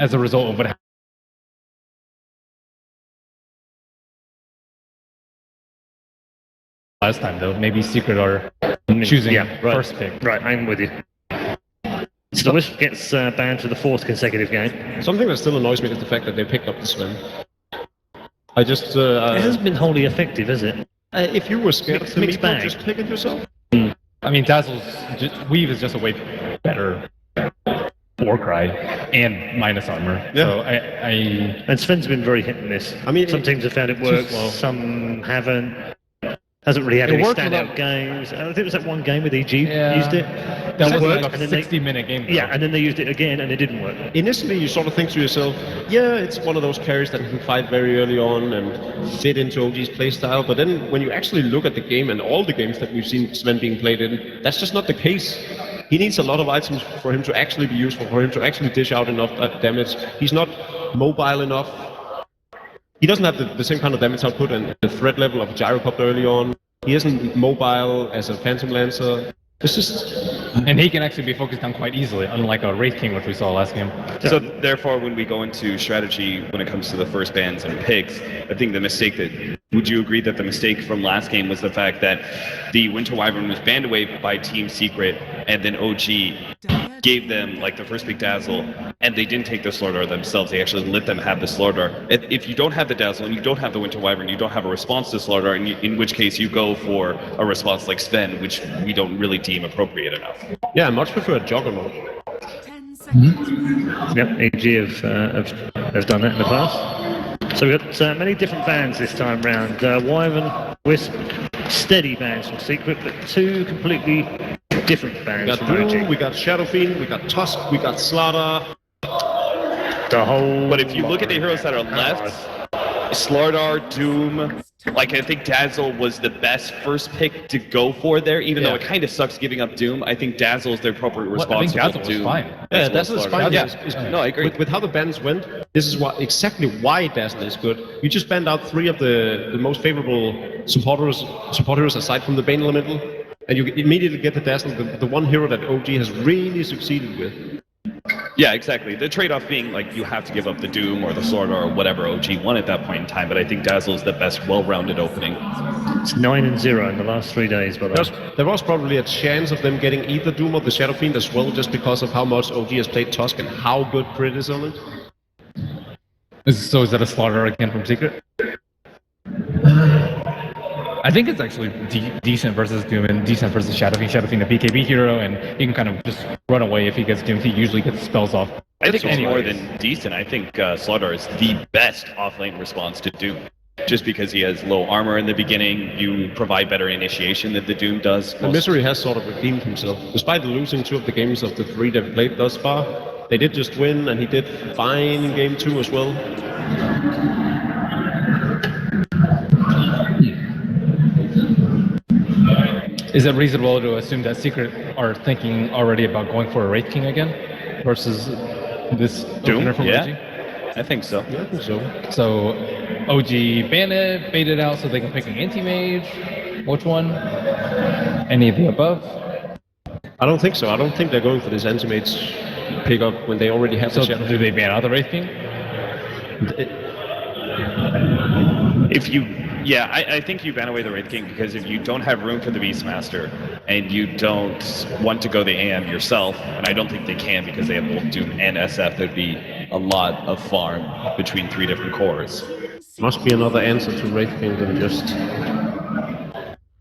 as a result of what happened last time, though. Maybe Secret are choosing first pick. Right, I'm with you. So Wisp gets banned for the 4th consecutive game. Something that still annoys me is the fact that they picked up the Sven. I just... it hasn't been wholly effective, has it? If you were scared of the mixed meatball, bag. just pick it yourself. I mean, Weave is just a way better Warcry and minus armor. Yeah. So And Sven's been very hit and miss. I mean, some teams have found it works, some haven't. Hasn't really had any standout games. I think it was that one game with EG used it. That was worked, like a 60-minute game. Though. Yeah, and then they used it again, and it didn't work. Initially, you sort of think to yourself, yeah, it's one of those carries that can fight very early on and fit into OG's playstyle. But then when you actually look at the game and all the games that we've seen Sven being played in, that's just not the case. He needs a lot of items for him to actually be useful, for him to actually dish out enough damage. He's not mobile enough. He doesn't have the same kind of damage output and the threat level of a Gyrocopter early on. He isn't mobile as a Phantom Lancer. It's just... And he can actually be focused on quite easily, unlike a Wraith King, which we saw last game. So therefore, when we go into strategy, when it comes to the first bans and picks, I think the mistake would you agree that the mistake from last game was the fact that the Winter Wyvern was banned away by Team Secret, and then OG gave them like the first pick Dazzle, and they didn't take the Slaughter themselves. They actually let them have the Slaughter. If you don't have the Dazzle and you don't have the Winter Wyvern, you don't have a response to Slaughter, and in which case you go for a response like Sven, which we don't really deem appropriate enough. Yeah, I much prefer a Juggernaut. 10 seconds. Yep, AG have done that in the past. So we've got many different bans this time round. Wyvern, Wisp, steady bans from Secret, but 2 completely different bans We got from Doom, OG. we got Shadow Fiend, we got Tusk, we got Slaughter. The whole... But if you look at the heroes that are left, Slardar, Doom, like I think Dazzle was the best first pick to go for there, even though it kind of sucks giving up Doom. I think Dazzle is the appropriate response. I think Dazzle to was fine. Yeah, Dazzle is fine. Yeah. No, I agree. With how the bans went, this is exactly why Dazzle is good. You just banned out 3 of the most favorable support heroes aside from the Bane Elemental, and you immediately get the Dazzle, the one hero that OG has really succeeded with. Yeah, exactly. The trade-off being like you have to give up the Doom or the Sword or whatever OG won at that point in time, but I think Dazzle is the best well-rounded opening. It's 9-0 in the last 3 days, by the way. There was probably a chance of them getting either Doom or the Shadow Fiend as well, just because of how much OG has played Tusk and how good Crit is on it. So is that a Slaughter again from Secret? I think it's actually decent versus Doom and decent versus Shadow Fiend. Shadow Fiend, a BKB hero, and he can kind of just run away if he gets Doom. He usually gets spells off. I think it's more than decent. I think Slaughter is the best off-lane response to Doom. Just because he has low armor in the beginning, you provide better initiation than the Doom does. And Misery has sort of redeemed himself. Despite losing 2 of the games of the 3 they've played thus far, they did just win, and he did fine in game 2 as well. Is it reasonable to assume that Secret are thinking already about going for a Wraith King again versus this Doom? opener from Yeah. OG? I think so. Yeah, I think so. So OG ban it, bait it out so they can pick an anti-mage. Which one? Any of the above? I don't think so. I don't think they're going for this anti-mage pickup when they already have So the Shadow do they ban out the Wraith King? I think you ban away the Wraith King because if you don't have room for the Beastmaster and you don't want to go the AM yourself, and I don't think they can because they have both Doom and SF, there'd be a lot of farm between 3 different cores. Must be another answer to Wraith King than just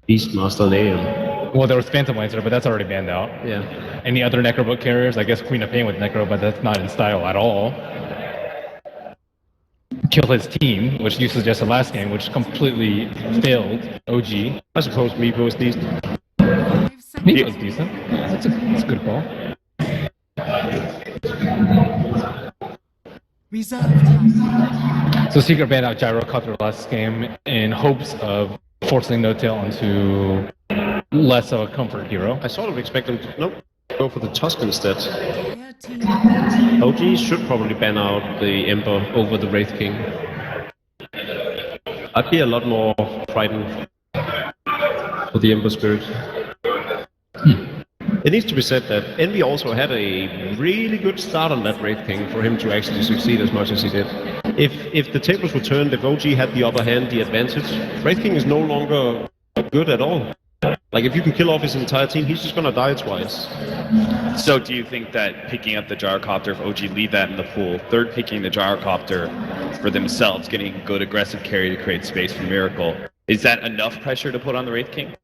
Beastmaster and AM. Well, there was Phantom Lancer, but that's already banned out. Yeah. Any other Necrobook carriers? I guess Queen of Pain with Necro, but that's not in style at all. Kill his team, which you suggested last game, which completely failed OG. I suppose Meepo is decent. 5 seconds. Meepo's decent. That's a good call. Reserve time. So Secret banned out Gyrocopter last game in hopes of forcing No-Tail onto less of a comfort hero. I sort of expect them to go for the Tusk instead. Player team. OG should probably ban out the Ember over the Wraith King. I'd be a lot more frightened for the Ember Spirit. It needs to be said that Envy also had a really good start on that Wraith King for him to actually succeed as much as he did. If the tables were turned, if OG had the upper hand, the advantage, Wraith King is no longer good at all. Like, if you can kill off his entire team, he's just gonna die twice. So do you think that picking up the gyrocopter, if OG leave that in the pool, third picking the gyrocopter for themselves, getting good aggressive carry to create space for Miracle, is that enough pressure to put on the Wraith King?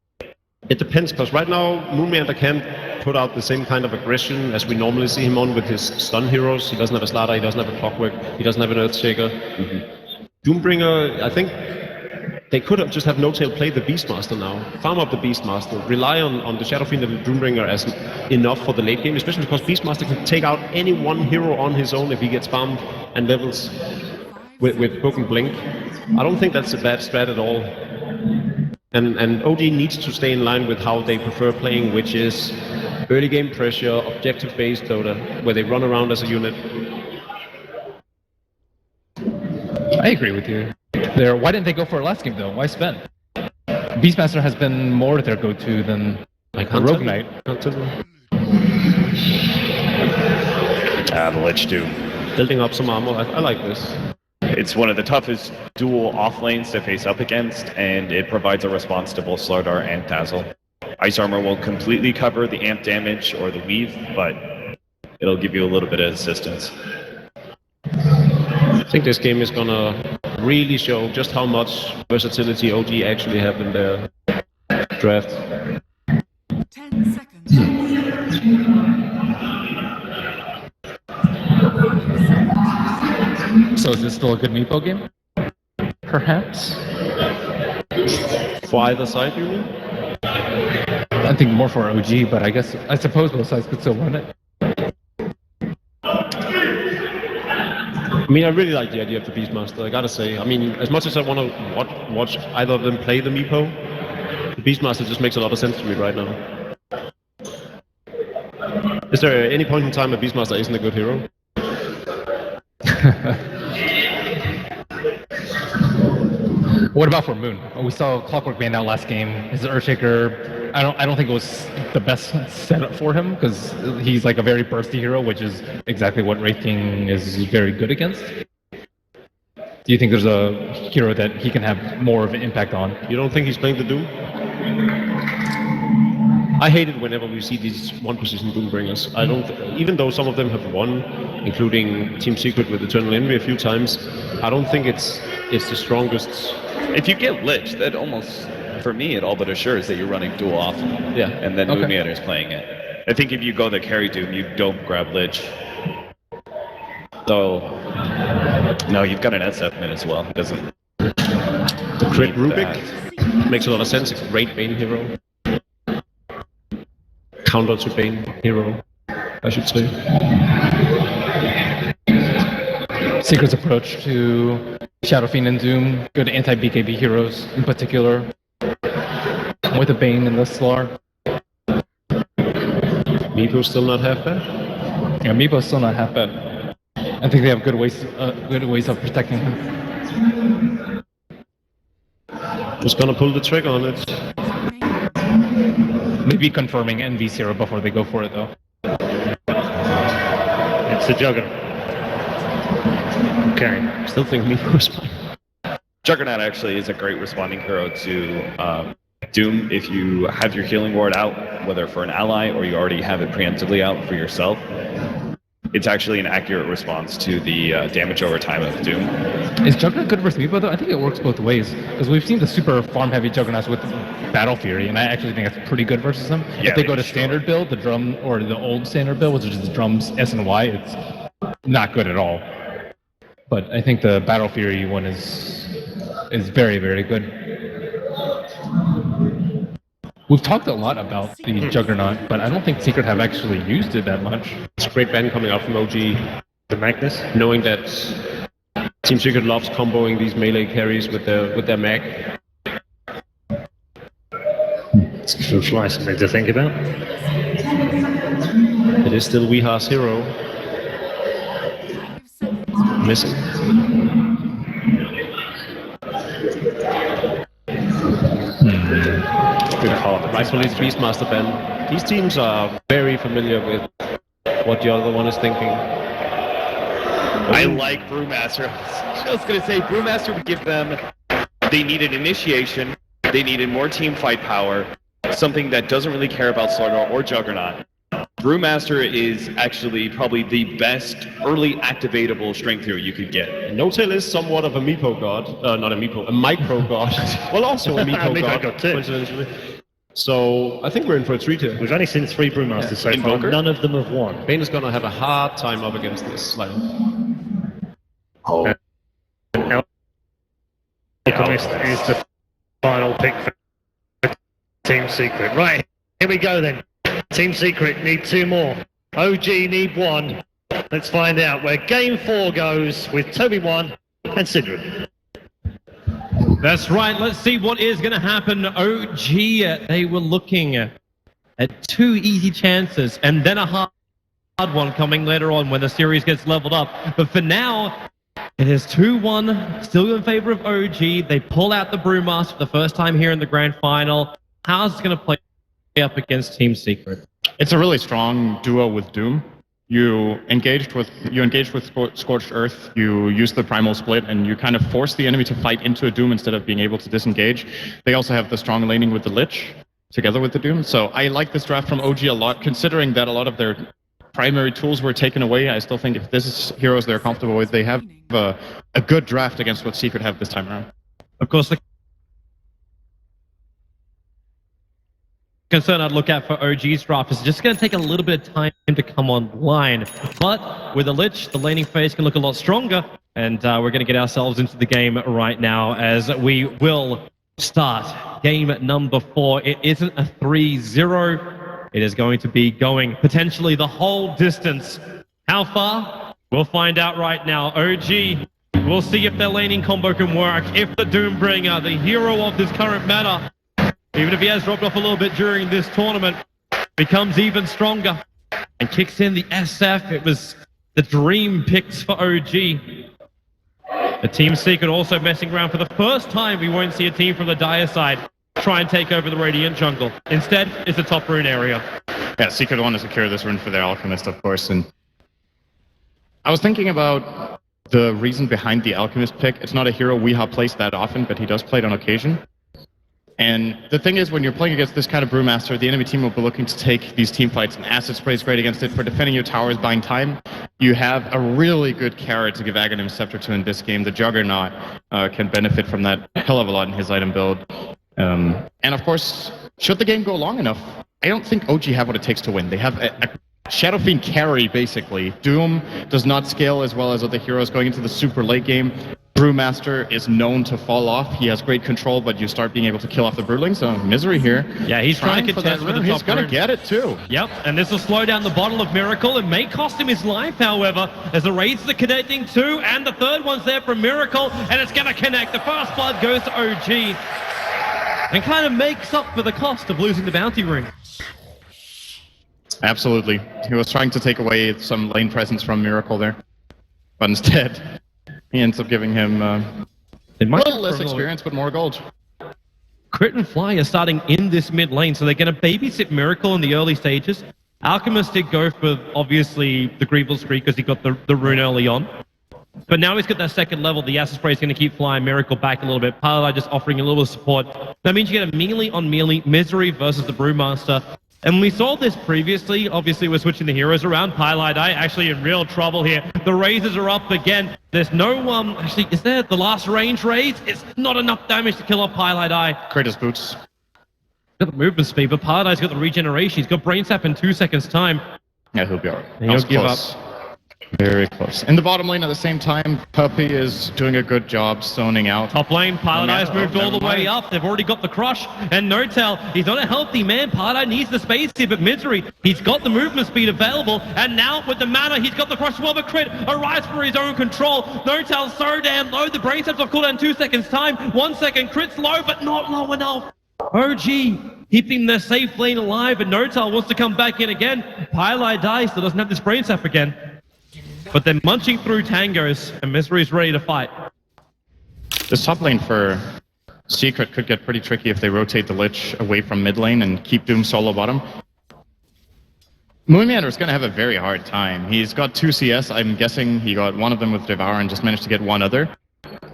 It depends, because right now, Moonmeander can't put out the same kind of aggression as we normally see him on with his stun heroes. He doesn't have a Slaughter, he doesn't have a Clockwork, he doesn't have an Earthshaker. Doombringer, I think they could have just have No-Tail play the Beastmaster now. Farm up the Beastmaster, rely on the Shadow Fiend and the Doombringer as enough for the late game, especially because Beastmaster can take out any one hero on his own if he gets farmed and levels with Poke and Blink. I don't think that's a bad strat at all. And OG needs to stay in line with how they prefer playing, which is early game pressure, objective-based Dota, where they run around as a unit. I agree with you. There. Why didn't they go for it last game though? Why spend? Beastmaster has been more their go-to than Like the Rogue Knight. The Lich Doom. Building up some armor, I like this. It's one of the toughest dual off lanes to face up against, and it provides a response to both Slardar and Dazzle. Ice Armor will completely cover the amp damage or the weave, but it'll give you a little bit of assistance. I think this game is gonna really show just how much versatility OG actually have in their draft. 10 seconds. So is this still a good Meepo game? Perhaps? For either side, you mean? I think more for OG, but I suppose both sides could still run it. I mean, I really like the idea of the Beastmaster, I gotta say. I mean, as much as I want to watch either of them play the Meepo, the Beastmaster just makes a lot of sense to me right now. Is there any point in time a Beastmaster isn't a good hero? What about for Moon? We saw Clockwork banned out last game. His Earthshaker, I don't think it was the best setup for him because he's like a very bursty hero, which is exactly what Wraith King is very good against. Do you think there's a hero that he can have more of an impact on? You don't think he's playing the Doom? I hate it whenever we see these one-position Doombringers. I don't, even though some of them have won, including Team Secret with Eternal Envy a few times, I don't think it's the strongest. If you get Lich, that almost, for me, it all but assures that you're running dual off. Yeah. And then Okay. Moonmeander is playing it. I think if you go the carry Doom, you don't grab Lich. Though, no, you've got an SF mid as well. It doesn't. The Crit Rubik makes a lot of sense. It's a great Bane hero. Counter to Bane hero, I should say. Secret's approach to Shadow Fiend and Doom, good anti-BKB heroes in particular, with the Bane and the Slar. Meepo's still not half bad. Yeah, Meepo's still not half bad. I think they have good ways of protecting him. Just gonna pull the trigger on it. Maybe confirming Envy's hero before they go for it though. It's the Juggernaut. Okay. Still think Meepo's fine. Juggernaut actually is a great responding hero to Doom. If you have your healing ward out, whether for an ally or you already have it preemptively out for yourself, it's actually an accurate response to the damage over time of Doom. Is Juggernaut good versus Meepo though? I think it works both ways. Because we've seen the super farm heavy Juggernauts with Battle Fury, and I actually think that's pretty good versus them. Yeah, if they go to destroy. standard build, the drum, or the old standard build, which is the drums S and Y, it's not good at all. But I think the Battle Fury one is very, very good. We've talked a lot about the Juggernaut, but I don't think Secret have actually used it that much. It's a great ban coming out from OG, The Magnus. knowing that Team Secret loves comboing these melee carries with their mag. It's a something to think about. It is still Weeha's hero 5 seconds. missing. Good heart of this Rightfully match. Beastmaster Ben. These teams are very familiar with what the other one is thinking. I like Brewmaster. I was just going to say, Brewmaster would give them, they needed initiation, they needed more team fight power, something that doesn't really care about Slugger or Juggernaut. Brewmaster is actually probably the best early activatable strength hero you could get. No-Tail is somewhat of a Meepo god. Not a Meepo, a micro god. Well, also a Meepo Meepo god, god too. coincidentally. So I think we're in for a treat here. We've only seen 3 Brewmasters so far. Invoker? None of them have won. Bane is gonna have a hard time up against this line. Alchemist is the final pick for Team Secret. Right, here we go then. Team Secret need 2 more. OG need 1. Let's find out where Game 4 goes with Toby 1 and Sidrid. That's right. Let's see what is going to happen. OG, they were looking at 2 easy chances and then a hard one coming later on when the series gets leveled up. But for now, it is 2-1, still in favor of OG. They pull out the Brewmaster for the first time here in the grand final. How's it going to play up against Team Secret? It's a really strong duo with Doom. You engaged with Scorched Earth, you use the Primal Split, and you kind of force the enemy to fight into a Doom instead of being able to disengage. They also have the strong laning with the Lich, together with the Doom. So I like this draft from OG a lot, considering that a lot of their primary tools were taken away. I still think if this is heroes they're comfortable with, they have a good draft against what Secret have this time around. Of course, the concern I'd look at for OG's draft is just going to take a little bit of time to come online. But with the Lich, the laning phase can look a lot stronger, and we're going to get ourselves into the game right now as we will start game number 4. It isn't a 3-0. It is going to be going potentially the whole distance. How far? We'll find out right now. OG, we'll see if their laning combo can work. If the Doombringer, the hero of this current meta, even if he has dropped off a little bit during this tournament, becomes even stronger and kicks in the SF. It was the dream picks for OG. The Team Secret also messing around for the first time. We won't see a team from the Dire side try and take over the Radiant jungle. Instead, it's the top rune area. Yeah, Secret want to secure this rune for their Alchemist, of course. And I was thinking about the reason behind the Alchemist pick. It's not a hero Weeha plays that often, but he does play it on occasion. And the thing is, when you're playing against this kind of Brewmaster, the enemy team will be looking to take these team fights, and Acid Spray is great against it for defending your towers, buying time. You have a really good carrot to give Aghanim Scepter to in this game. The Juggernaut can benefit from that a hell of a lot in his item build. And of course, should the game go long enough, I don't think OG have what it takes to win. They have a Shadow Fiend carry, basically. Doom does not scale as well as other heroes going into the super late game. Brewmaster is known to fall off. He has great control, but you start being able to kill off the Broodling, so Misery here. Yeah, he's trying to for that contest for the rune. top He's going to rune. get it, too. Yep, and this will slow down the bottle of Miracle. It may cost him his life, however, as the raids are connecting too, and the third one's there for Miracle, and it's going to connect. The first blood goes to OG, and kind of makes up for the cost of losing the bounty rune. Absolutely. He was trying to take away some lane presence from Miracle there. But instead, he ends up giving him a little less experience, but more gold. Crit and Fly are starting in this mid lane, so they're going to babysit Miracle in the early stages. Alchemist did go for, obviously, the Greeble Streak because he got the rune early on. But now he's got that second level. The Acid Spray is going to keep flying Miracle back a little bit. Paladai just offering a little bit of support. That means you get a melee on melee, Misery versus the Brewmaster. And we saw this previously. Obviously, we're switching the heroes around. Paladai actually in real trouble here. The razors are up again. There's no actually, is there the last range raise? It's not enough damage to kill off Paladai. Kratos boots. Got the movement speed, but Paladai's got the regeneration. He's got Brain Sap in 2 seconds time. Yeah, he'll be alright. And he'll give up. Very close. In the bottom lane at the same time, Puppy is doing a good job zoning out. Top lane, Paladai's moved all the way never mind. up. They've already got the crush. And No-Tail, he's not a healthy man. Paladai needs the space here, but Misery, he's got the movement speed available. And now with the mana, he's got the crush. Well, the crit arrives for his own control. No-Tail's so damn low. The Brain Sap's off cooldown 2 seconds time. 1 second, crit's low, but not low enough. OG keeping the safe lane alive, and No-Tail wants to come back in again. Paladai still doesn't have this Brain Sap again. But they're munching through tangos, and Misery's ready to fight. This top lane for Secret could get pretty tricky if they rotate the Lich away from mid lane and keep Doom solo bottom. Moonmeander is going to have a very hard time. He's got 2 CS. I'm guessing he got one of them with Devour and just managed to get one other.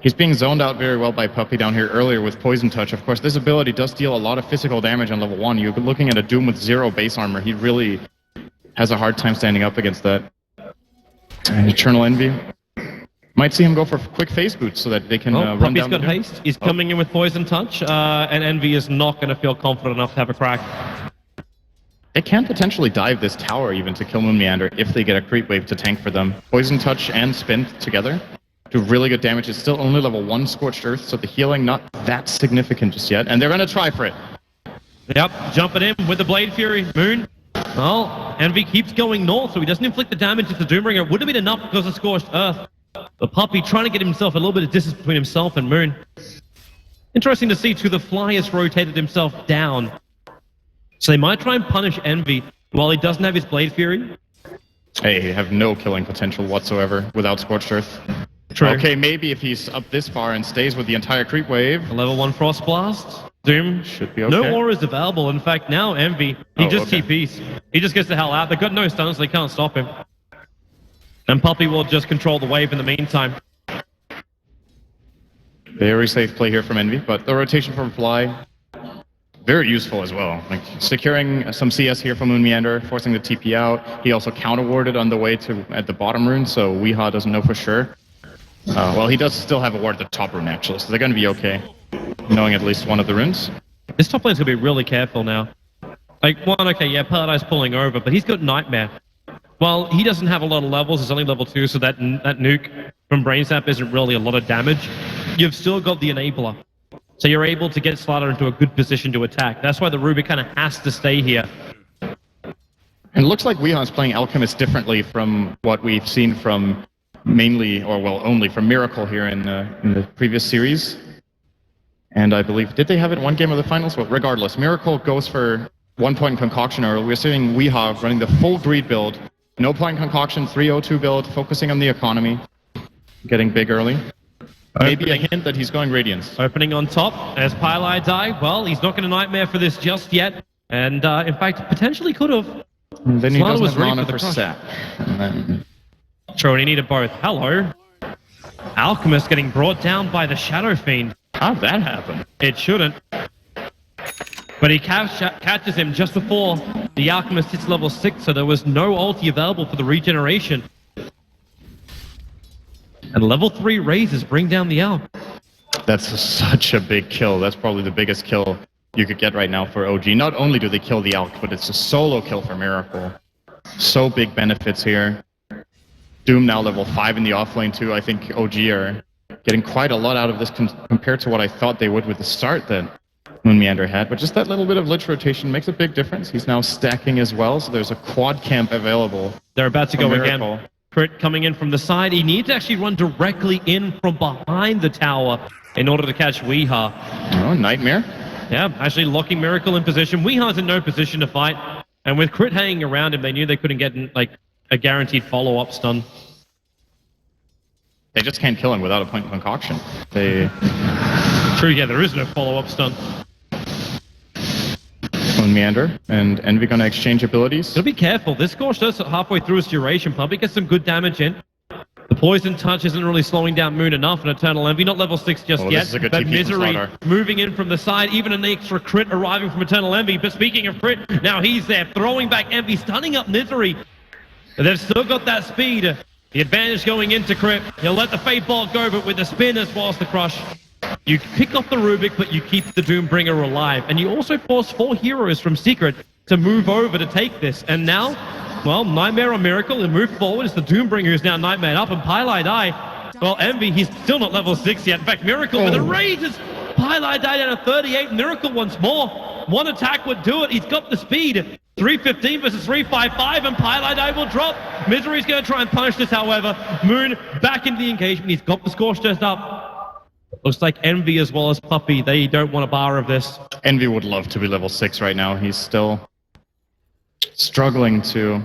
He's being zoned out very well by Puppey down here earlier with Poison Touch. Of course, this ability does deal a lot of physical damage on level 1. You're looking at a Doom with 0 base armor. He really has a hard time standing up against that. And Eternal Envy. Might see him go for quick phase boots so that they can run Puppey's down got the Doom. haste. He's coming in with Poison Touch, and Envy is not going to feel confident enough to have a crack. They can potentially dive this tower even to kill Moonmeander if they get a creep wave to tank for them. Poison Touch and Spin together do really good damage. It's still only level 1 Scorched Earth, so the healing not that significant just yet. And they're going to try for it. Yep, jumping in with the Blade Fury. Moon. Well, Envy keeps going north, so he doesn't inflict the damage to the Doombringer. Would have been enough because of Scorched Earth. The Puppey trying to get himself a little bit of distance between himself and Moon. Interesting to see too, the Fly has rotated himself down. So they might try and punish Envy while he doesn't have his Blade Fury. They have no killing potential whatsoever without Scorched Earth. True. Okay, maybe if he's up this far and stays with the entire creep wave. A level 1 Frost Blast. Doom. Should be okay. No aura is available. In fact, now Envy, he just TPs. He just gets the hell out. They've got no stuns, so they can't stop him. And Puppey will just control the wave in the meantime. Very safe play here from Envy, but the rotation from Fly, very useful as well. Like securing some CS here from Moonmeander, forcing the TP out. He also counter-warded on the way to at the bottom rune, so Weehaw doesn't know for sure. Well, he does still have a ward at the top rune actually, so they're going to be okay, knowing at least one of the runes. This top lane's going to be really careful now. Like, one, okay, yeah, Paradise pulling over, but he's got Nightmare. Well, he doesn't have a lot of levels, he's only level 2, so that nuke from Brainsnap isn't really a lot of damage. You've still got the Enabler. So you're able to get Slider into a good position to attack. That's why the Rubik kind of has to stay here. And it looks like Weehaw's playing Alchemist differently from what we've seen from mainly, or well, only from Miracle here in the previous series. And I believe, did they have it one game of the finals? Well, regardless, Miracle goes for 1-point concoction early. We're seeing Weehaw running the full greed build. No point concoction, 302 build, focusing on the economy. Getting big early. Maybe a hint that he's going Radiance. Opening on top as Pylai die. Well, he's not going to Nightmare for this just yet. And in fact, potentially could have. And then he Slider doesn't was have ready mana for the for crush. sap. And then True, and he needed both. Hello. Alchemist getting brought down by the Shadow Fiend. how'd that happen? It shouldn't. But he catches him just before the Alchemist hits level 6, so there was no ulti available for the regeneration. And level 3 raises bring down the Alch. That's such a big kill. That's probably the biggest kill you could get right now for OG. Not only do they kill the Alch, but it's a solo kill for Miracle. So big benefits here. Doom now level 5 in the offlane too. I think OG are getting quite a lot out of this compared to what I thought they would with the start that Moonmeander had. But just that little bit of Lich rotation makes a big difference. He's now stacking as well, so there's a quad camp available. They're about to go Miracle. again. Crit coming in from the side. He needs to actually run directly in from behind the tower in order to catch Weehaw. Oh, Nightmare. Yeah, actually locking Miracle in position. Weehaw's in no position to fight. And with Crit hanging around him, they knew they couldn't get like a guaranteed follow-up stun. They just can't kill him without a point concoction. They... True, yeah, there is no follow-up stun. Moonmeander and Envy gonna exchange abilities. Gotta be careful. This Scorch does halfway through its duration. Puppey gets some good damage in. The Poison Touch isn't really slowing down Moon enough, and Eternal Envy, not level 6 just Oh, yet. this is a good But TP from Misery Slider. moving in from the side, even an extra crit arriving from Eternal Envy. But speaking of crit, now he's there, throwing back Envy, stunning up Misery. And they've still got that speed. The advantage going into crit. He'll let the Fate Bolt go, but with the spin as well as the crush. You pick off the Rubik, but you keep the Doombringer alive. And you also force 4 heroes from Secret to move over to take this. And now, well, Nightmare on Miracle and move forward. It's the Doombringer who's now Nightmare up, and Pylai die. Well, Envy, he's still not level 6 yet. In fact, Miracle with a rage as Pylai died down to 38. Miracle once more. One attack would do it. He's got the speed. 315 versus 355, and Pylai die will drop. Misery's going to try and punish this, however. Moon back into the engagement. He's got the Scorched Earth up. Looks like Envy as well as Puppey, they don't want a bar of this. Envy would love to be level 6 right now. He's still struggling to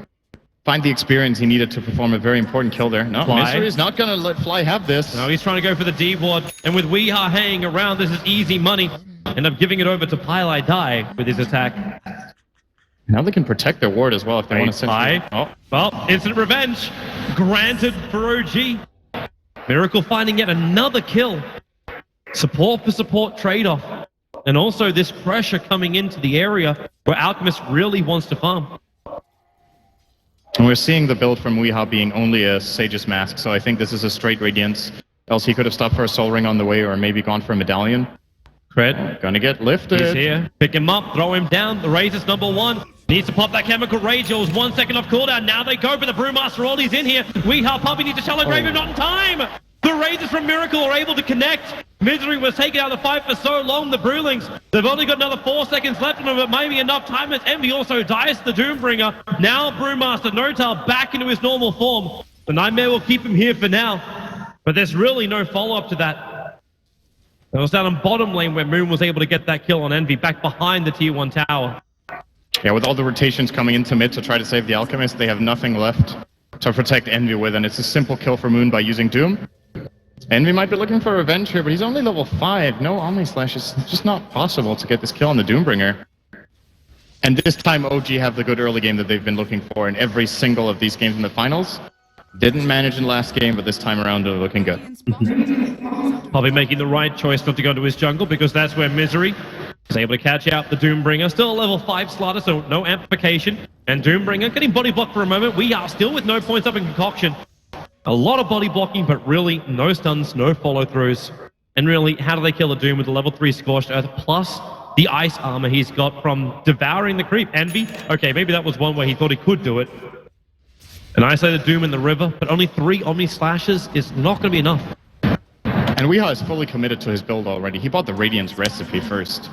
find the experience he needed to perform a very important kill there. No, Fly. Misery is not going to let Fly have this. No, he's trying to go for the D ward, and with Weeha hanging around, this is easy money. End up giving it over to Pile Die with his attack. Now they can protect their ward as well if they want to send. Oh, well, instant revenge granted for OG. Miracle finding yet another kill. Support for support trade-off. And also this pressure coming into the area where Alchemist really wants to farm. And we're seeing the build from Weeha being only a Sage's Mask, so I think this is a straight Radiance. Else he could have stopped for a Soul Ring on the way or maybe gone for a Medallion. Cred. Gonna get lifted. He's here. Pick him up, throw him down. The Razor's #1. Needs to pop that Chemical Rage. It was 1 second off cooldown. Now they go for the Brewmaster. All he's in here. Weeha Puppy needs to shallow grave him, not in time. The Razors from Miracle are able to connect. Misery was taken out of the fight for so long. The Brewlings, they've only got another 4 seconds left on them, but maybe enough time as Envy also dies to the Doombringer. Now Brewmaster Notail back into his normal form. The Nightmare will keep him here for now, but there's really no follow-up to that. It was down on bottom lane where Moon was able to get that kill on Envy, back behind the Tier 1 tower. Yeah, with all the rotations coming into mid to try to save the Alchemist, they have nothing left to protect Envy with, and it's a simple kill for Moon by using Doom. Envy might be looking for revenge here, but he's only level 5. No Omni Slash is just not possible to get this kill on the Doombringer. And this time OG have the good early game that they've been looking for in every single of these games in the finals. Didn't manage in last game, but this time around they're looking good. Probably making the right choice not to go to his jungle, because that's where Misery is able to catch out the Doombringer. Still a level 5 Slaughter, so no amplification. And Doombringer getting body blocked for a moment. We are still with no points up in Concoction. A lot of body blocking, but really no stuns, no follow-throughs. And really, how do they kill the Doom with the level 3 Scorched Earth, plus the ice armor he's got from devouring the creep? Envy, okay, maybe that was one where he thought he could do it. And I say the Doom in the river, but only 3 Omni Slashes is not going to be enough. And Weeha is fully committed to his build already. He bought the Radiance recipe first.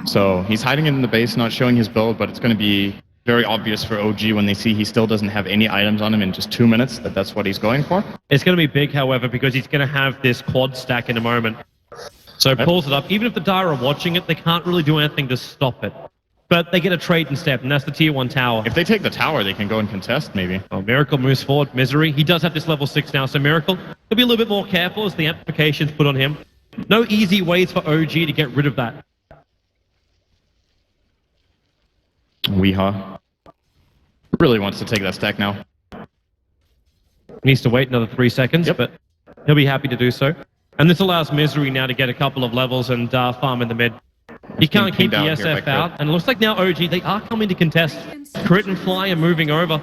So he's hiding it in the base, not showing his build, but it's going to be very obvious for OG when they see he still doesn't have any items on him in just 2 minutes that that's what he's going for. It's going to be big, however, because he's going to have this quad stack in a moment. So pulls it up. Even if the Dire are watching it, they can't really do anything to stop it. But they get a trade instead, and that's the Tier 1 tower. If they take the tower, they can go and contest, maybe. Oh, Miracle moves forward. Misery, he does have this level 6 now, so Miracle will be a little bit more careful as the amplification's put on him. No easy ways for OG to get rid of that. Weeha really wants to take that stack now. Needs to wait another 3 seconds, but he'll be happy to do so. And this allows Misery now to get a couple of levels and farm in the mid. He can't keep the SF out, and it looks like now OG, they are coming to contest. Crit and Fly are moving over.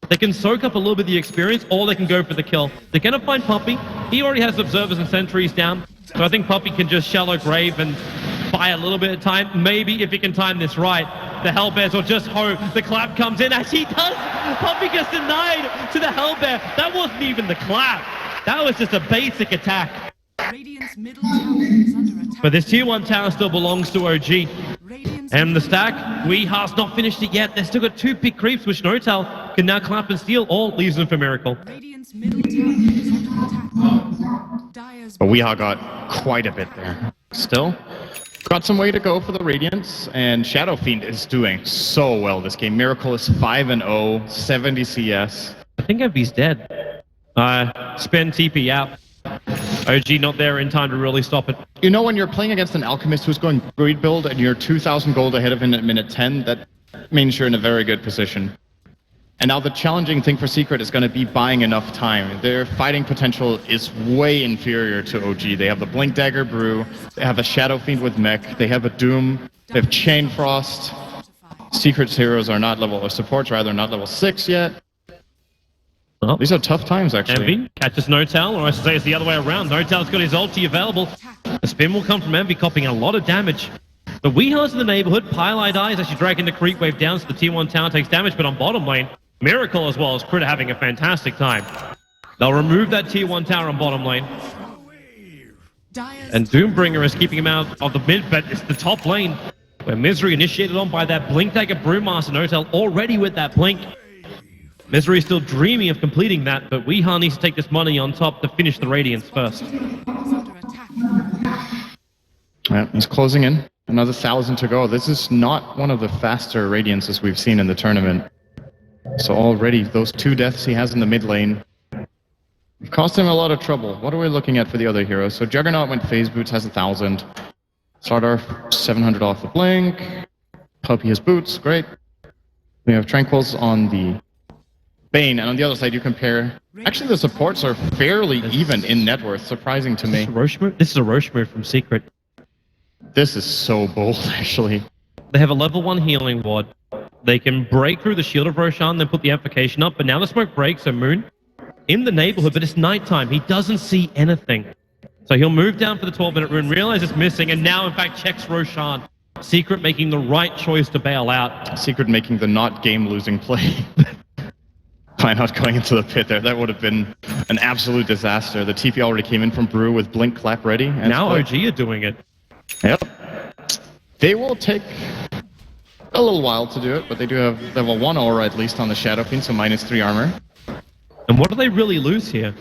They can soak up a little bit of the experience, or they can go for the kill. They're going to find Puppy. He already has Observers and Sentries down, so I think Puppy can just shallow grave and buy a little bit of time. Maybe if he can time this right, the Hellbears will just hope the clap comes in, as he does. Puppy gets denied to the Hellbear. That wasn't even the clap. That was just a basic attack. Radiant's middle tower is under attack. But this Tier 1 tower still belongs to OG. Radiant's And the stack, Weeha's not finished it yet. They've still got 2 pick creeps, which Notail can now clap and steal, or leaves them for Miracle. Radiant's middle tower is under attack. Dire's But Weeha got quite a bit there. Still, got some way to go for the Radiance, and Shadow Fiend is doing so well this game. Miracle is 5-0, 70 CS. I think Envy's dead. Spend TP out. OG not there in time to really stop it. You know, when you're playing against an Alchemist who's going greed build and you're 2,000 gold ahead of him at minute 10, that means you're in a very good position. And now the challenging thing for Secret is going to be buying enough time. Their fighting potential is way inferior to OG. They have the Blink Dagger Brew, they have a Shadow Fiend with Mech, they have a Doom, they have Chain Frost. Secret's heroes are not level, or supports rather, not level 6 yet. Oh. These are tough times, actually. Envy catches Notail, or I should say it's the other way around. Notail's got his ulti available. The spin will come from Envy, copying a lot of damage. The Weeha's in the neighborhood. Pile dies as you dragging the creep wave down, so the Tier 1 tower takes damage, but on bottom lane, Miracle as well as Crit having a fantastic time. They'll remove that Tier 1 tower on bottom lane. Dire's And Doombringer is keeping him out of the mid, but it's the top lane, where Misery initiated on by that Blink Dagger Brewmaster. Notail already with that Blink. Misery is still dreaming of completing that, but Weeha needs to take this money on top to finish the Radiance first. is under attack. Yeah, he's closing in. Another 1,000 to go. This is not one of the faster Radiances we've seen in the tournament. So already those 2 deaths he has in the mid lane have cost him a lot of trouble. What are we looking at for the other heroes? So Juggernaut went phase boots, has 1,000. Sardar 700 off the blink. Puppy has boots, great. We have Tranquils on the Bane, and on the other side you compare... Actually the supports are fairly even in net worth, surprising to me. This is a Roche move from Secret. This is so bold, actually. They have a level 1 healing ward. They can break through the shield of Roshan, then put the amplification up, but now the smoke breaks, so Moon in the neighborhood, but it's nighttime. He doesn't see anything. So he'll move down for the 12-minute rune, realize it's missing, and now in fact checks Roshan. Secret making the right choice to bail out. Secret making the not game-losing play. By not going into the pit there. That would have been an absolute disaster. The TP already came in from Brew with Blink Clap ready. And now OG are doing it. Yep. They will take a little while to do it, but they do have level 1 aura at least on the Shadow Fiend, so -3 armor. And what do they really lose here?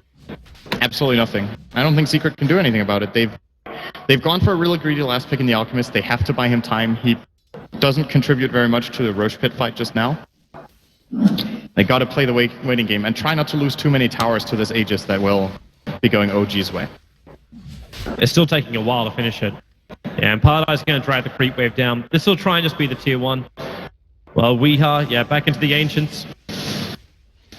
Absolutely nothing. I don't think Secret can do anything about it. They've gone for a really greedy last pick in the Alchemist. They have to buy him time. He doesn't contribute very much to the Roche pit fight just now. They gotta play the waiting game and try not to lose too many towers to this Aegis that will be going OG's way. It's still taking a while to finish it. Yeah, and Paradise going to drag the creep wave down. This will try and just be the tier 1. Well, Weeha, yeah, back into the Ancients.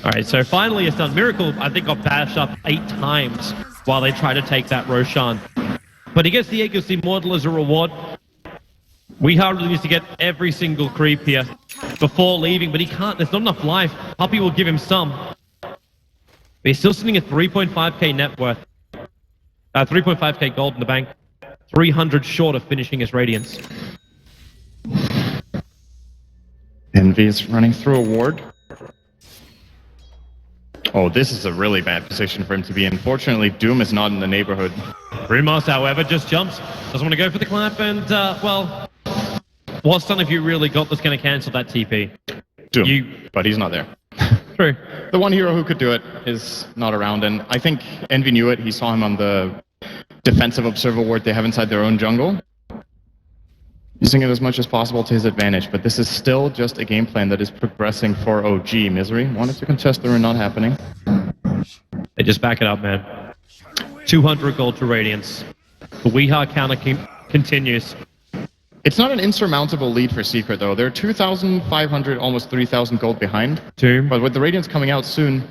Alright, so finally it's done. Miracle, I think, got bashed up 8 times while they try to take that Roshan. But he gets the Aegis Immortal as a reward. Weeha really needs to get every single creep here before leaving, but he can't. There's not enough life. Puppy will give him some. But he's still sitting at 3.5k net worth. 3.5k gold in the bank. 300 short of finishing his Radiance. Envy is running through a ward. Oh, this is a really bad position for him to be in. Fortunately, Doom is not in the neighborhood. Brewmaster, however, just jumps. Doesn't want to go for the clap, and, well... What's done if you really got that's going to cancel that TP? Doom, but he's not there. True. The one hero who could do it is not around, and I think Envy knew it. He saw him on the defensive observer ward they have inside their own jungle. Using it as much as possible to his advantage, but this is still just a game plan that is progressing for OG. Misery wanted to contest the rune, not happening. They just back it up, man. 200 gold to Radiance. The Weeha counter continues. It's not an insurmountable lead for Secret, though. They're 2,500, almost 3,000 gold behind. But with the Radiance coming out soon,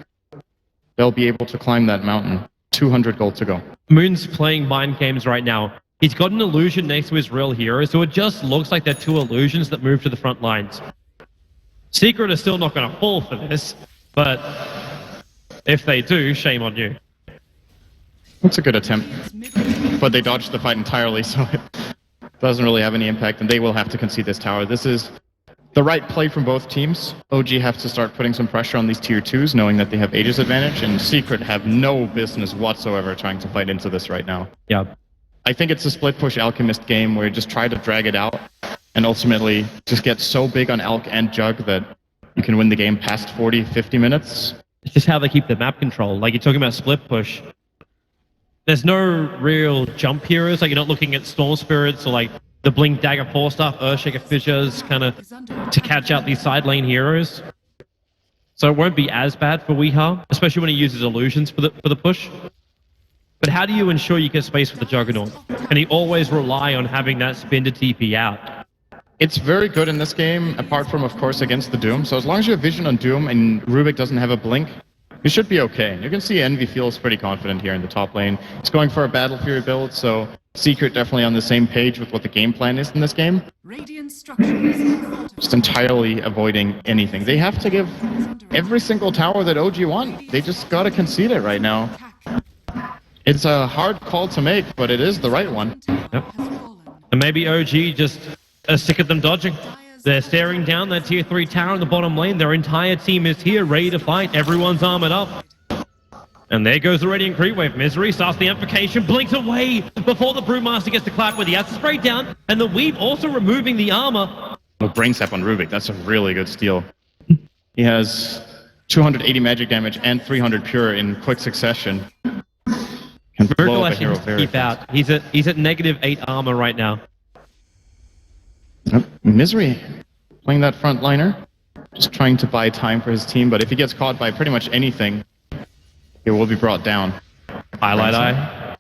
they'll be able to climb that mountain. 200 gold to go. Moon's playing mind games right now. He's got an illusion next to his real hero, so it just looks like they're 2 illusions that move to the front lines. Secret is still not going to fall for this, but if they do, shame on you. It's a good attempt. But they dodged the fight entirely, so it doesn't really have any impact, and they will have to concede this tower. This is the right play from both teams. OG have to start putting some pressure on these tier 2s, knowing that they have Aegis advantage, and Secret have no business whatsoever trying to fight into this right now. Yeah. I think it's a split push Alchemist game where you just try to drag it out and ultimately just get so big on Alch and Jug that you can win the game past 40, 50 minutes. It's just how they keep the map control. Like, you're talking about split push. There's no real jump heroes. Like, you're not looking at Storm Spirits or like the Blink Dagger 4 stuff, Earthshaker Fissures, kind of to catch out these side lane heroes. So it won't be as bad for Weeha, especially when he uses illusions for the push. But how do you ensure you get space for the Juggernaut? Can he always rely on having that spin to TP out? It's very good in this game, apart from, of course, against the Doom. So as long as you have vision on Doom and Rubik doesn't have a blink, you should be okay. You can see Envy feels pretty confident here in the top lane. He's going for a Battle Fury build, so Secret definitely on the same page with what the game plan is in this game. Just entirely avoiding anything. They have to give every single tower that OG want. They just gotta concede it right now. It's a hard call to make, but it is the right one. Yep. And maybe OG just are sick of them dodging. They're staring down that tier 3 tower in the bottom lane. Their entire team is here, ready to fight. Everyone's armored up. And there goes the Radiant Creep Wave. Misery starts the amplification, blinks away before the Brewmaster gets the clap with the acid spray down. And the Weave also removing the armor. Well, Brain Sap on Rubik, that's a really good steal. He has 280 magic damage and 300 pure in quick succession. Can blow up a hero very keep out. He's at -8 armor right now. Misery playing that front liner. Just trying to buy time for his team, but if he gets caught by pretty much anything, he will be brought down. Highlight eye.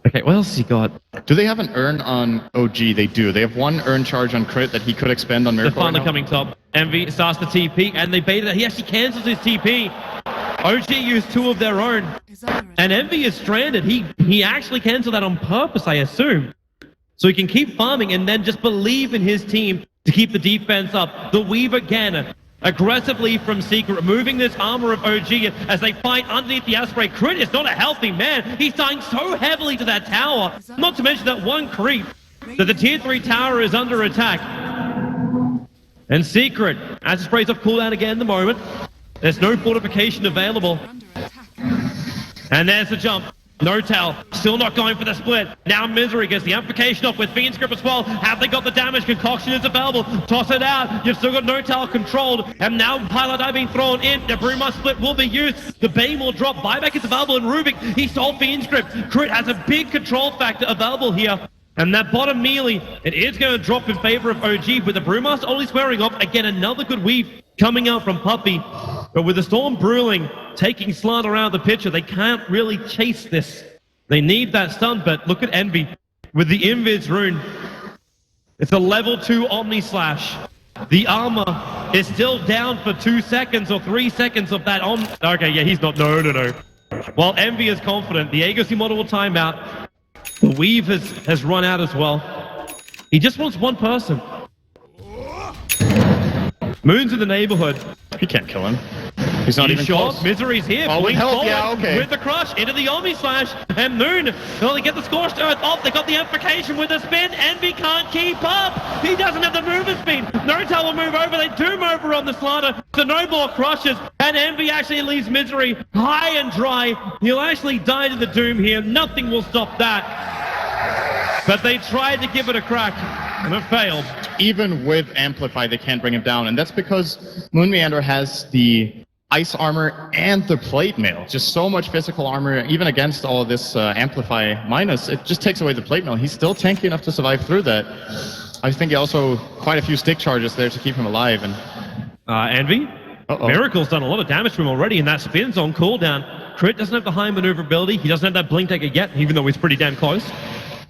Okay, what else has he got? Do they have an earn on OG? They do. They have one earn charge on crit that he could expend on They're Miracle. finally right now. coming top. Envy starts the TP, and they baited it. He actually cancels his TP. OG used 2 of their own, Is under attack. and Envy is stranded. He actually canceled that on purpose, I assume. So he can keep farming and then just believe in his team to keep the defense up. The Weave again, aggressively from Secret, removing this armor of OG as they fight underneath the Osprey. Crit is not a healthy man. He's dying so heavily to that tower. Not to mention that one creep, that the tier 3 tower is under attack. And Secret, as it sprays off cooldown again in the moment, there's no fortification available. Under attack. And there's the jump. No tell, still not going for the split. Now Misery gets the amplification off with Fiend's Grip as well. Have they got the damage? Concoction is available. Toss it out. You've still got No Tell controlled. And now Pilot Eye being thrown in. The Bruma split will be used. The Bane will drop. Buyback is available in Rubik. He sold Fiend's Grip. Crit has a big control factor available here. And that bottom melee, it is going to drop in favor of OG, with the Brewmaster only squaring off. Again, another good weave coming out from Puppy. But with the Storm Brewing taking Slant around the picture, they can't really chase this. They need that stun, but look at Envy with the Invis rune. It's a level 2 Omni Slash. The armor is still down for 2 seconds or 3 seconds of that on. Okay, yeah, he's not. No. While Envy is confident, the Agassi model will time out. The Weave has run out as well. He just wants one person. Moon's in the neighborhood. He can't kill him. He's not even shot. close. Misery's here. Oh, with Blink help, forward yeah, okay. With the crush into the Omni Slash. And Moon, well, they get the Scorched Earth off. They got the amplification with the spin. Envy can't keep up. He doesn't have the movement speed. No Tell will move over. They doom over on the Slanter. The No More crushes. And Envy actually leaves Misery high and dry. He'll actually die to the doom here. Nothing will stop that. But they tried to give it a crack, and it failed. Even with Amplify, they can't bring him down, and that's because Moon Meander has the ice armor and the plate mail. Just so much physical armor, even against all of this Amplify minus, it just takes away the plate mail. He's still tanky enough to survive through that. I think he also quite a few stick charges there to keep him alive. And Envy? Miracle's done a lot of damage to him already, and that spin's on cooldown. Crit doesn't have the high maneuverability. He doesn't have that blink dagger yet, even though he's pretty damn close.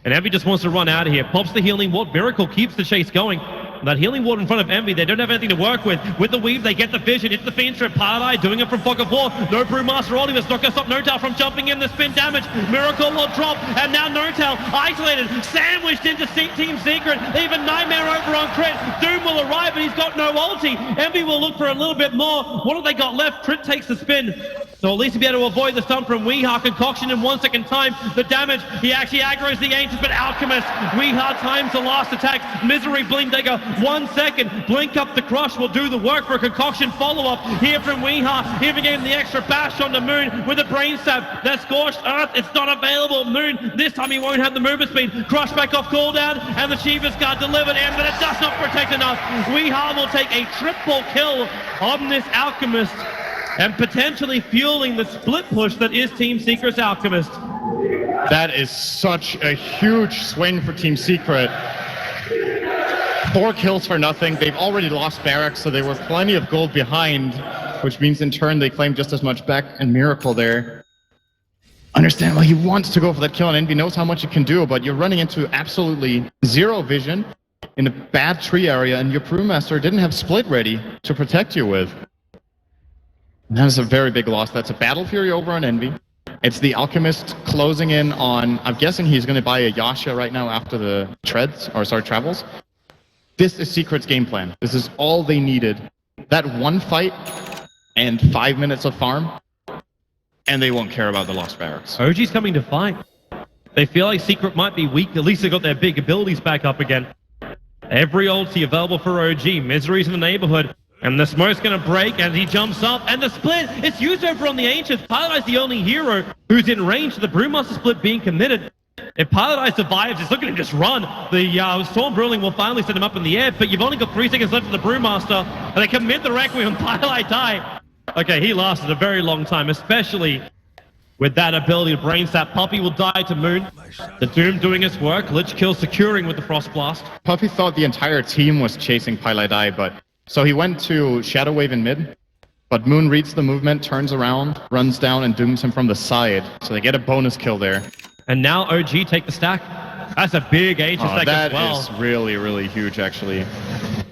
And Envy just wants to run out of here. Pops the healing ward. Miracle keeps the chase going. That healing ward in front of Envy, they don't have anything to work with. With the weave, they get the vision. It's the Fiend Strip. Pilot Eye doing it from Fog of War. No Brewmaster holding this. Not going to stop No Tell from jumping in. The spin damage. Miracle will drop. And now No Tell isolated. Sandwiched into Team Secret. Even Nightmare over on Crit. Doom will arrive, but he's got no ulti. Envy will look for a little bit more. What have they got left? Crit takes the spin. So at least he'll be able to avoid the stun from Weehaw. Concoction in 1 second time. The damage, he actually aggroes the Ancients, but Alchemist. Weehaw times the last attack. Misery Blink Dagger, 1 second. Blink up the crush will do the work for a Concoction follow-up. Here from Weehaw, even getting the extra bash on the Moon with a Brain Stab. That Scorched Earth, it's not available. Moon, this time he won't have the movement speed. Crush back off cooldown, and the Shiva's Guard delivered in, but it does not protect enough. Weehaw will take a triple kill on this Alchemist, and potentially fueling the split push that is Team Secret's Alchemist. that is such a huge swing for Team Secret. 4 kills for nothing. They've already lost Barracks, so they were plenty of gold behind, which means in turn they claim just as much back, and Miracle there. Understand why he wants to go for that kill, and Envy knows how much he can do, but you're running into absolutely zero vision in a bad tree area, and your Brewmaster didn't have Split ready to protect you with. And that is a very big loss. That's a Battle Fury over on Envy. It's the Alchemist closing in on, I'm guessing he's going to buy a Yasha right now after the travels. This is Secret's game plan. This is all they needed. That one fight and 5 minutes of farm, and they won't care about the lost Barracks. OG's coming to fight. They feel like Secret might be weak. At least they got their big abilities back up again. Every ulti available for OG. Misery's in the neighborhood. And the smoke's going to break as he jumps up. And the split, it's used over on the Ancients. Pilot Eye's the only hero who's in range of the Brewmaster split being committed. If Pilot Eye survives, just look at him just run. The Storm Brewing will finally set him up in the air, but you've only got 3 seconds left for the Brewmaster. And they commit the Requiem, Pilot Eye die. Okay, he lasted a very long time, especially with that ability to brain sap. Puppy will die to Moon. The Doom doing his work. Lich Kill securing with the Frost Blast. Puppy thought the entire team was chasing Pilot Eye, but So he went to Shadow Wave in mid, but Moon reads the movement, turns around, runs down, and dooms him from the side. So they get a bonus kill there. And now OG take the stack. That's a big Aegis stack as well. That is really, really huge, actually.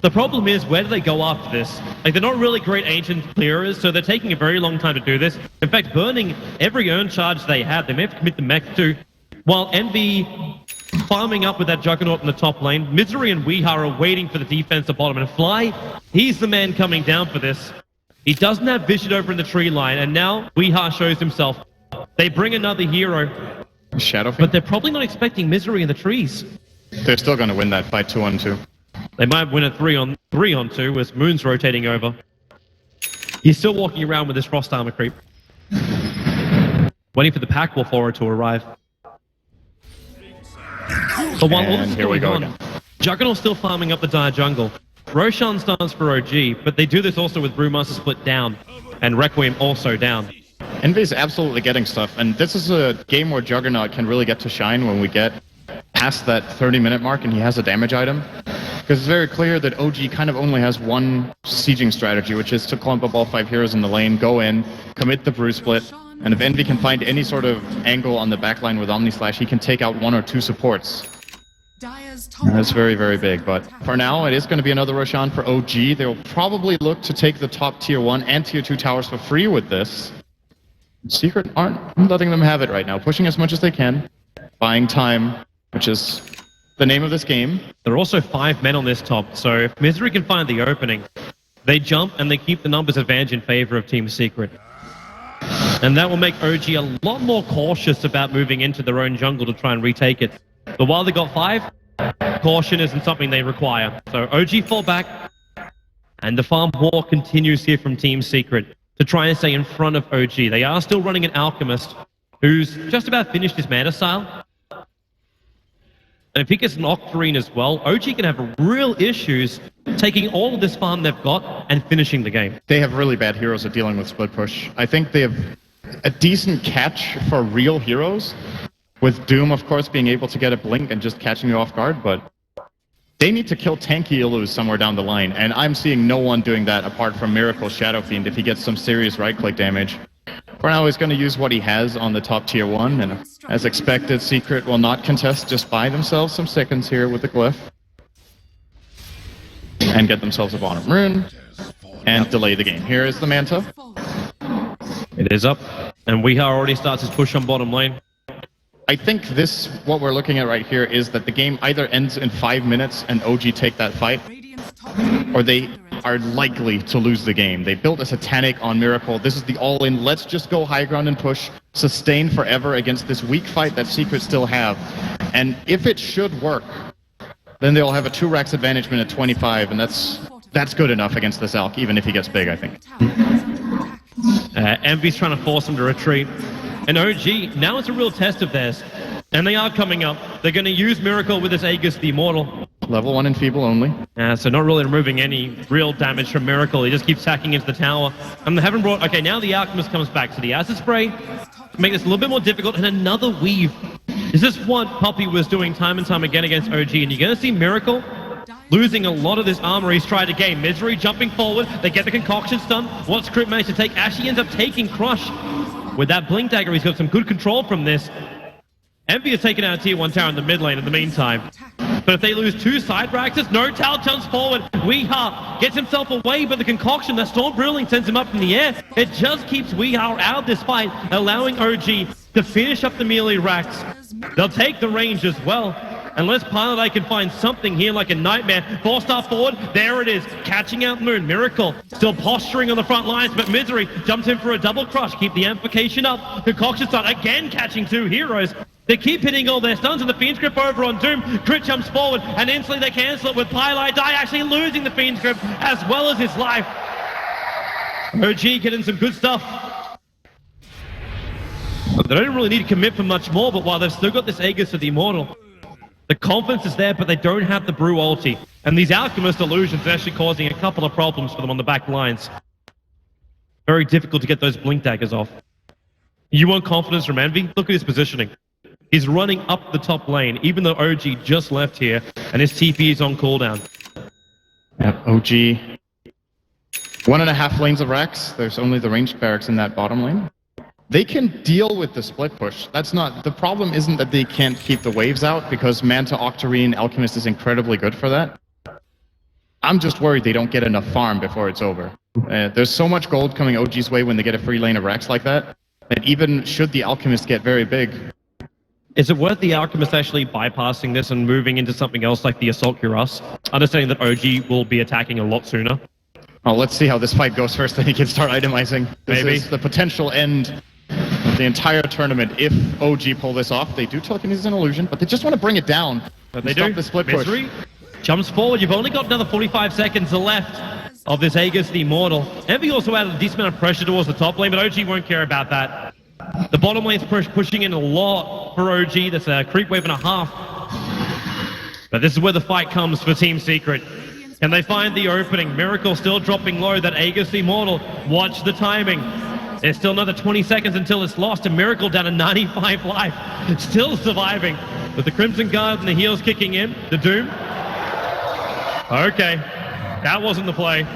The problem is, where do they go after this? Like, they're not really great ancient clearers, so they're taking a very long time to do this. In fact, burning every urn charge they have. They may have to commit the mech too. While Envy farming up with that Juggernaut in the top lane, Misery and Weeha are waiting for the defense to bottom. And Fly, he's the man coming down for this. He doesn't have vision over in the tree line, and now Weeha shows himself. They bring another hero. Shadow But they're probably not expecting Misery in the trees. They're still going to win that fight 2-on-2. They might win a 3-on-2 as Moon's rotating over. He's still walking around with his Frost Armor creep. Waiting for the pack war forward to arrive. But while all this is going on, Juggernaut's still farming up the Dire Jungle. Roshan stands for OG, but they do this also with Brewmaster split down, and Requiem also down. Envy's absolutely getting stuff, and this is a game where Juggernaut can really get to shine when we get past that 30-minute mark and he has a damage item. Because it's very clear that OG kind of only has one sieging strategy, which is to clump up all 5 heroes in the lane, go in, commit the brew split, and if Envy can find any sort of angle on the backline with Omni Slash, he can take out 1 or 2 supports. That's very, very big, but for now, it is going to be another Roshan for OG. They'll probably look to take the top tier 1 and tier 2 towers for free with this. Secret aren't letting them have it right now, pushing as much as they can, buying time, which is the name of this game. There are also 5 men on this top, so if Misery can find the opening, they jump and they keep the numbers advantage in favor of Team Secret. And that will make OG a lot more cautious about moving into their own jungle to try and retake it. But while they got 5, caution isn't something they require. So OG fall back, and the farm war continues here from Team Secret to try and stay in front of OG. They are still running an Alchemist who's just about finished his mana style. And if he gets an Octarine as well, OG can have real issues taking all of this farm they've got and finishing the game. They have really bad heroes at dealing with split push. I think they have a decent catch for real heroes, with Doom, of course, being able to get a blink and just catching you off guard, but they need to kill tanky Illus somewhere down the line, and I'm seeing no one doing that apart from Miracle Shadow Fiend if he gets some serious right-click damage. For now, he's going to use what he has on the top tier 1, and as expected, Secret will not contest, just buy themselves some seconds here with the Glyph. And get themselves a bottom rune, and delay the game. Here is the Manta. It is up, and Weeha already starts his push on bottom lane. I think what we're looking at right here is that the game either ends in 5 minutes and OG take that fight, or they are likely to lose the game. They built a Satanic on Miracle. This is the all-in, let's just go high ground and push, sustain forever against this weak fight that Secret still have. And if it should work, then they'll have a 2 racks advantage at 25, and that's good enough against this Alk, even if he gets big, I think. Envy's trying to force him to retreat. And OG, now it's a real test of theirs. And they are coming up. They're going to use Miracle with this Aegis the Immortal. Level 1 Enfeeble only. So not really removing any real damage from Miracle. He just keeps hacking into the tower. And they haven't brought... Okay, now the Alchemist comes back. So the Acid Spray to make this a little bit more difficult. And another Weave. This is what Puppy was doing time and time again against OG. And you're going to see Miracle losing a lot of this armor he's tried to gain. Misery jumping forward. They get the concoction stun. What's Crypt managed to take? Ashy ends up taking Crush. With that Blink Dagger, he's got some good control from this. Envy has taken out a tier 1 tower in the mid lane in the meantime. But if they lose 2 side Braxes, No Tal jumps forward. Weeha gets himself away, but the concoction that Storm Brilling sends him up in the air. It just keeps Weeha out of this fight, allowing OG to finish up the melee racks. They'll take the range as well. Unless Pilot Eye can find something here like a Nightmare. 4-star forward, there it is. Catching out Moon. Miracle still posturing on the front lines, but Misery jumps in for a double crush. Keep the amplification up. Concoction stun again catching 2 heroes. They keep hitting all their stuns, and the Fiend's Grip over on Doom. Crit jumps forward, and instantly they cancel it with Pilot Eye actually losing the Fiend's Grip as well as his life. OG getting some good stuff. They don't really need to commit for much more, but while they've still got this Aegis of the Immortal, the confidence is there, but they don't have the Brew ulti. And these Alchemist illusions are actually causing a couple of problems for them on the back lines. Very difficult to get those Blink Daggers off. You want confidence from Envy? Look at his positioning. He's running up the top lane, even though OG just left here, and his TP is on cooldown. Yep, OG 1.5 lanes of racks. There's only the ranged barracks in that bottom lane. They can deal with the split push. That's not the problem. Isn't that they can't keep the waves out because Manta, Octarine, Alchemist is incredibly good for that. I'm just worried they don't get enough farm before it's over. There's so much gold coming OG's way when they get a free lane of racks like that. That even should the Alchemist get very big. Is it worth the Alchemist actually bypassing this and moving into something else like the Assault Cuirass? Understanding that OG will be attacking a lot sooner. Oh, let's see how this fight goes first, then he can start itemizing. This Maybe. is the potential end of the entire tournament. If OG pull this off, they do telekinesis and illusion, but they just want to bring it down. But they stop do. the split Misery push. jumps forward. You've only got another 45 seconds left of this Aegis the Immortal. Envy also added a decent amount of pressure towards the top lane, but OG won't care about that. The bottom lane's pushing in a lot for OG. That's a creep wave and a half. But this is where the fight comes for Team Secret. Can they find the opening? Miracle still dropping low. That Aegis the Immortal. Watch the timing. There's still another 20 seconds until it's lost. A Miracle down to 95 life. Still surviving. With the Crimson Guard and the heals kicking in. The Doom. Okay. That wasn't the play.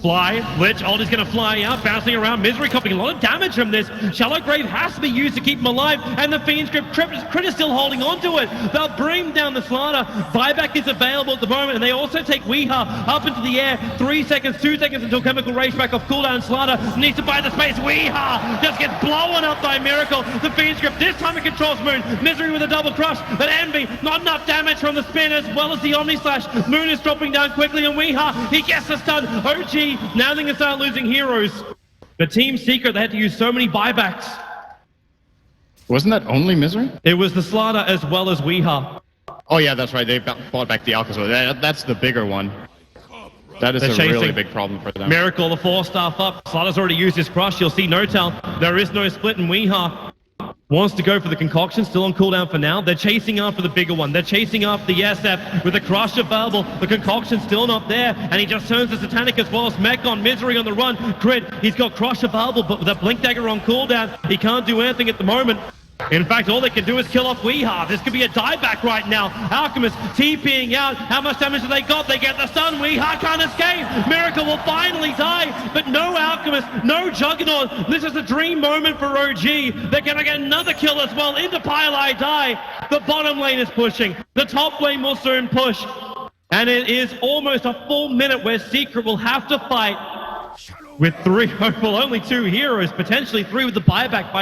Fly, Lich, Aldi's gonna fly out, bouncing around. Misery copying a lot of damage from this. Shallow Grave has to be used to keep him alive, and the Fiend's Grip, Crit is still holding on to it. They'll bring down the Slaughter. Buyback is available at the moment, and they also take Weeha up into the air. 3 seconds, 2 seconds until Chemical Rage back off cooldown. Slaughter needs to buy the space. Weeha just gets blown up by Miracle. The Fiend's Grip, this time it controls Moon. Misery with a double crush, but Envy, not enough damage from the spin as well as the Omni Slash. Moon is dropping down quickly, and Weeha, he gets the stun. OG now they can start losing heroes. The Team Secret, they had to use so many buybacks. Wasn't that only Misery? It was the Slaughter as well as Weeha. Oh yeah, that's right. They bought back the Alchemist. That's the bigger one. That is They're a chasing. really big problem for them. Miracle, the 4-star up. Slaughter's already used his crush. You'll see Notel. There is no split, and Weeha wants to go for the concoction, still on cooldown for now. They're chasing after the bigger one. They're chasing after the SF with the crush available. The concoction's still not there, and he just turns to Satanic as well as Mech on Misery on the run. Crit, he's got crush available, but with a Blink Dagger on cooldown, he can't do anything at the moment. In fact, all they can do is kill off Weeha. This could be a dieback right now. Alchemist TPing out. How much damage have they got? They get the stun. Weeha can't escape. Miracle will finally die, but no Alchemist, no Juggernaut. This is a dream moment for OG. They're going to get another kill as well into Pile I Die. The bottom lane is pushing. The top lane will soon push. And it is almost a full minute where Secret will have to fight with only 2 heroes, potentially 3 with the buyback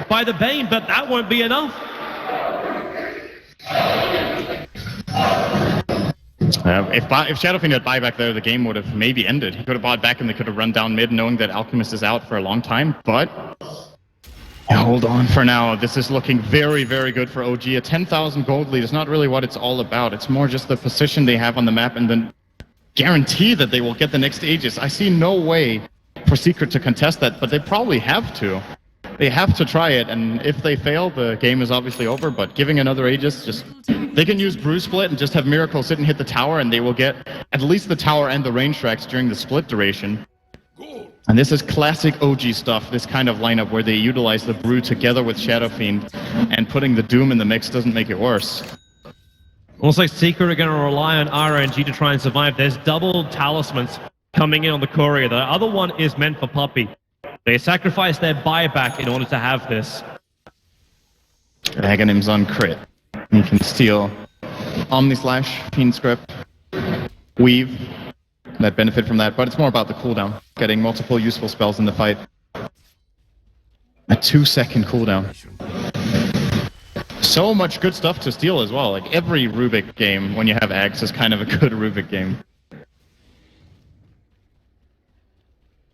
by the Bane, but that won't be enough. If Shadowfiend had buyback there, the game would have maybe ended. He could have bought back and they could have run down mid knowing that Alchemist is out for a long time, but hold on for now. This is looking very, very good for OG. A 10,000 gold lead is not really what it's all about. It's more just the position they have on the map and then guarantee that they will get the next Aegis. I see no way for Secret to contest that, but they probably have to. They have to try it, and if they fail, the game is obviously over, but giving another Aegis, they can use Brew Split and just have Miracle sit and hit the tower, and they will get at least the tower and the range tracks during the split duration. And this is classic OG stuff, this kind of lineup where they utilize the Brew together with Shadowfiend, and putting the Doom in the mix doesn't make it worse. Looks like Secret are going to rely on RNG to try and survive. There's double talismans coming in on the courier. The other one is meant for Puppey. They sacrifice their buyback in order to have this. Aghanim's on crit. He can steal Omni Slash, Fiend's Grip, Weave, that benefit from that, but it's more about the cooldown, getting multiple useful spells in the fight. A 2-second cooldown. So much good stuff to steal as well. Like every Rubik game, when you have Ags, is kind of a good Rubik game.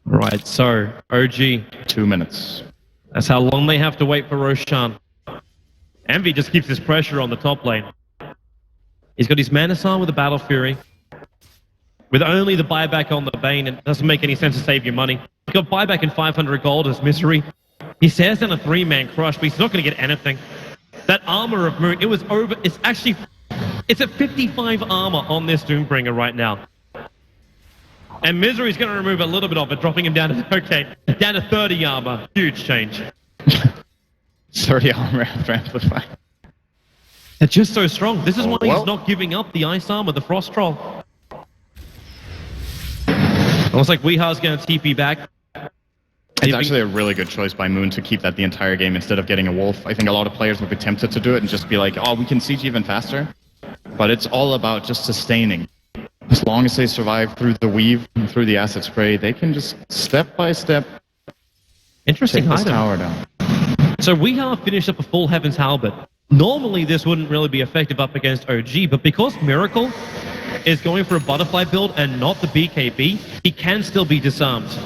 Right, so OG. 2 minutes. That's how long they have to wait for Roshan. Envy just keeps his pressure on the top lane. He's got his Manasar with the Battle Fury. With only the buyback on the Bane, it doesn't make any sense to save your money. He's got buyback and 500 gold as Misery. He stares down a 3-man crush, but he's not going to get anything. That armor of Moon, it was over. It's at 55 armor on this Doombringer right now. And Misery's going to remove a little bit of it, dropping him down to, down to 30 armor. Huge change. 30 armor after Amplify. They're just so strong. This is why well. he's not giving up the ice armor, the frost troll. Almost like Weeha's going to TP back. It's actually a really good choice by Moon to keep that the entire game instead of getting a Wolf. I think a lot of players would be tempted to do it and just be like, oh, we can siege even faster. But it's all about just sustaining. As long as they survive through the weave and through the acid spray, they can just step by step Interesting take this item. tower down. So Weeha finished up a full Heaven's Halberd. Normally this wouldn't really be effective up against OG, but because Miracle is going for a butterfly build and not the BKB, he can still be disarmed.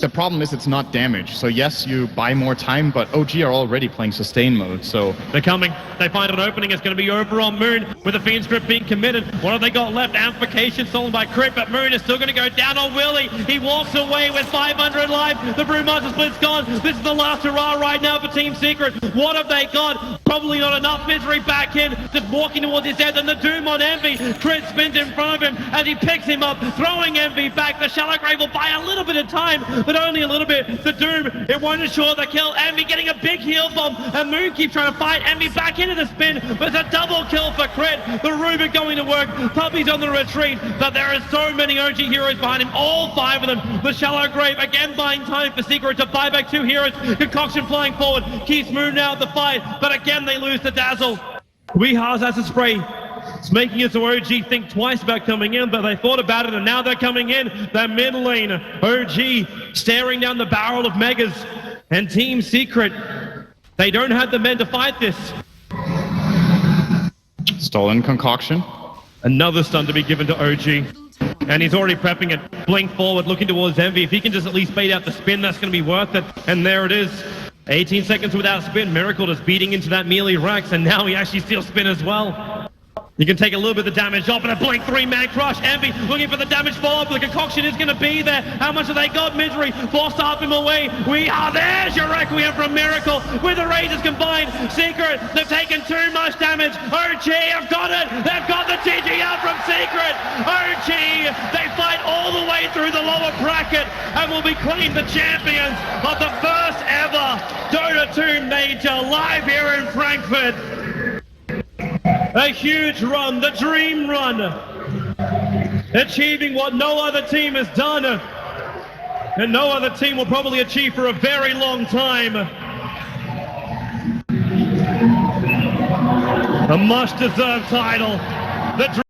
The problem is it's not damage. So yes, you buy more time, but OG are already playing sustain mode, so... They're coming. They find an opening. It's going to be over on Moon with the Fiend Script being committed. What have they got left? Amplification stolen by Crit, but Moon is still going to go down on Willie. He walks away with 500 life. The Brewmaster Split's gone. This is the last hurrah right now for Team Secret. What have they got? Probably not enough. Misery back in, just walking towards his head, and the Doom on Envy. Crit spins in front of him, and he picks him up, throwing Envy back. The Shallow Grave will buy a little bit of time, but only a little bit. The Doom, it won't ensure the kill. Envy getting a big heal bomb, and Moon keeps trying to fight Envy back into the spin, but it's a double kill for Crit. The Rubik going to work. Puppy's on the retreat, but there are so many OG heroes behind him, all 5 of them. The Shallow Grave again buying time for Secret to buy back 2 heroes. Concoction flying forward, keeps Moon out the fight, but again they lose to Dazzle. Weeha's Acid Spray. It's making it so OG think twice about coming in, but they thought about it and now they're coming in. The mid lane, OG staring down the barrel of Megas, and Team Secret, they don't have the men to fight this. Stolen Concoction. Another stun to be given to OG, and he's already prepping it. Blink forward, looking towards Envy. If he can just at least bait out the spin, that's going to be worth it. And there it is. 18 seconds without spin. Miracle just beating into that melee Rex, and now he actually steals spin as well. You can take a little bit of the damage off, and a blink 3-man crush. Envy looking for the damage follow-up. The Concoction is going to be there. How much have they got? Misery forced to up him away. We are there's your Requiem from Miracle with the Razors combined. Secret, they've taken too much damage. OG have got it. They've got the GG out from Secret. OG, they fight all the way through the lower bracket and will be claimed the champions of the first ever Dota 2 Major live here in Frankfurt. A huge run, the dream run, achieving what no other team has done, and no other team will probably achieve for a very long time. A much-deserved title, the